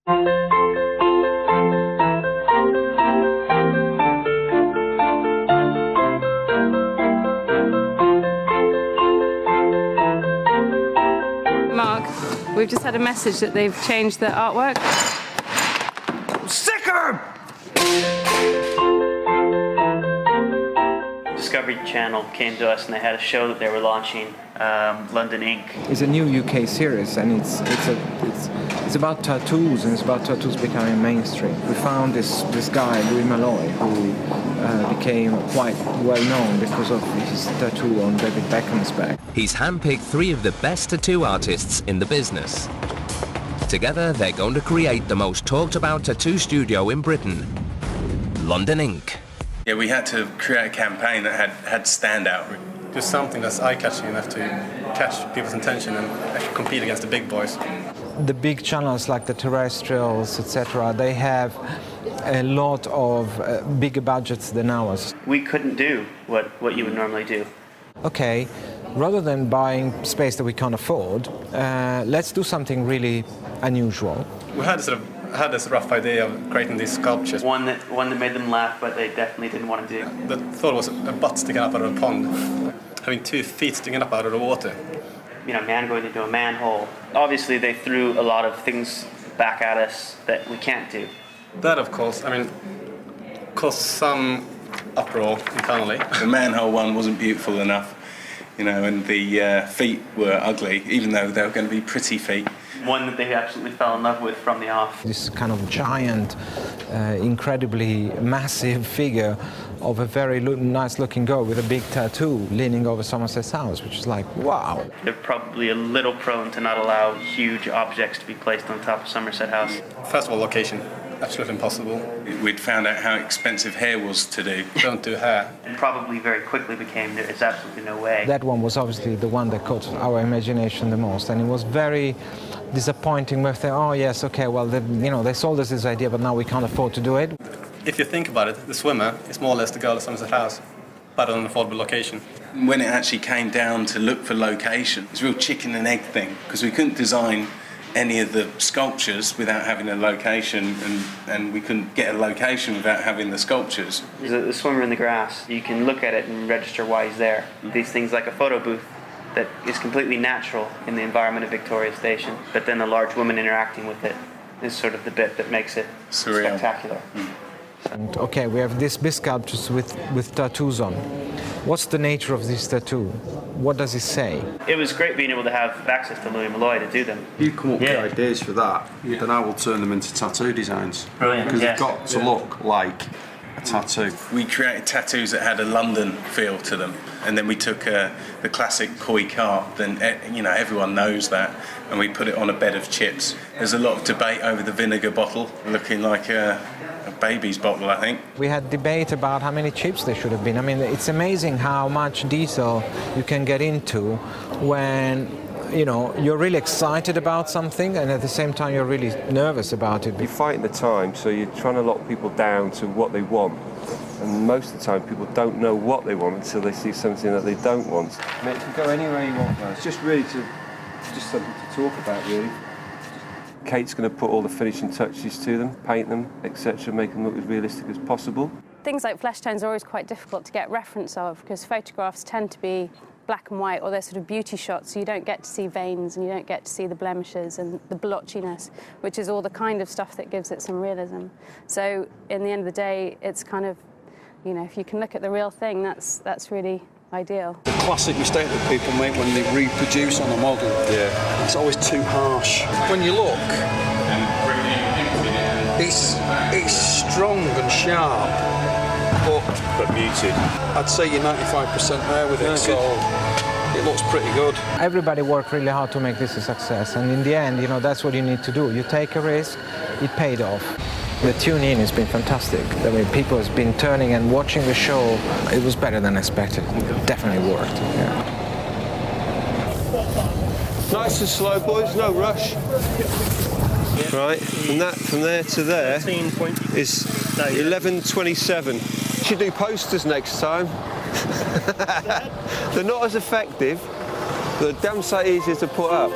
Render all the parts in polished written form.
Mark, we've just had a message that they've changed their artwork. Sick of 'em! Discovery Channel came to us and they had a show that they were launching, London Ink. It's a new UK series, and it's about tattoos, and it's about tattoos becoming mainstream. We found this guy, Louis Malloy, who became quite well known because of his tattoo on David Beckham's back. He's handpicked 3 of the best tattoo artists in the business. Together, they're going to create the most talked about tattoo studio in Britain, London Ink. Yeah, we had to create a campaign that had standout. Just something that's eye-catching enough to catch people's attention and actually compete against the big boys. The big channels like the terrestrials, etc., they have a lot of bigger budgets than ours. We couldn't do what you would normally do. Okay, rather than buying space that we can't afford, let's do something really unusual. We had this rough idea of creating these sculptures. One that made them laugh, but they definitely didn't want to do. The thought was a butt sticking up out of a pond, having 2 feet sticking up out of the water. You know, a man going into a manhole. Obviously, they threw a lot of things back at us that we can't do. That, of course, I mean, caused some uproar internally. The manhole one wasn't beautiful enough, you know, and the feet were ugly, even though they were going to be pretty feet. One that they absolutely fell in love with from the off. This kind of giant, incredibly massive figure of a very nice-looking girl with a big tattoo leaning over Somerset's house, which is like, wow. They're probably a little prone to not allow huge objects to be placed on top of Somerset House. First of all, location. Absolutely impossible. We'd found out how expensive hair was to do. Don't do hair. And probably very quickly became there's absolutely no way. That one was obviously the one that caught our imagination the most, and it was very disappointing when they, oh yes, okay, well, they sold us this idea, but now we can't afford to do it. If you think about it, the swimmer is more or less the girl at Somerset House, but on an affordable location. When it actually came down to look for location, it's a real chicken and egg thing, because we couldn't design any of the sculptures without having a location, and we couldn't get a location without having the sculptures. The swimmer in the grass, you can look at it and register why he's there. These things like a photo booth that is completely natural in the environment of Victoria Station, but then the large woman interacting with it is sort of the bit that makes it surreal. Spectacular. And okay, we have these big sculptures with tattoos on. What's the nature of this tattoo? What does it say? It was great being able to have access to Louis Malloy to do them. You come up with ideas for that, then I will turn them into tattoo designs. Brilliant. Because they've got to look like a tattoo. We created tattoos that had a London feel to them, and then we took the classic koi carp, then everyone knows that, and we put it on a bed of chips. There's a lot of debate over the vinegar bottle, looking like a baby's bottle, I think. We had debate about how many chips there should have been. I mean, it's amazing how much detail you can get into when you're really excited about something, and at the same time you're really nervous about it. You're fighting the time, so you're trying to lock people down to what they want. And most of the time people don't know what they want until they see something that they don't want. I mean, it can go anywhere you want, though. It's just really just something to talk about, really. Kate's going to put all the finishing touches to them, paint them, etc., make them look as realistic as possible. Things like flesh tones are always quite difficult to get reference of because photographs tend to be black and white, or they're sort of beauty shots, so you don't get to see veins and you don't get to see the blemishes and the blotchiness, which is all the kind of stuff that gives it some realism. So in the end of the day, it's kind of, if you can look at the real thing, that's really ideal. The classic mistake that people make when they reproduce on a model, it's always too harsh. When you look, it's strong and sharp, but muted. I'd say you're 95% there with it, so it looks pretty good. Everybody worked really hard to make this a success, and in the end, that's what you need to do. You take a risk, it paid off. The tune-in has been fantastic. I mean, people have been turning and watching the show. It was better than expected. It definitely worked. Yeah. Nice and slow, boys, no rush. Right, and that from there to there is 11:27. You should do posters next time. They're not as effective, but they're damn sight easier to put up.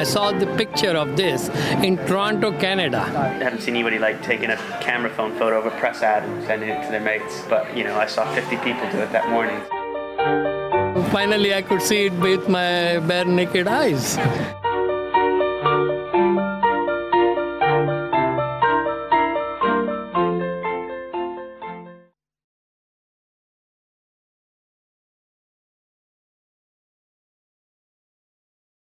I saw the picture of this in Toronto, Canada. I haven't seen anybody like taking a camera phone photo of a press ad and sending it to their mates, but you know, I saw 50 people do it that morning. Finally, I could see it with my bare naked eyes.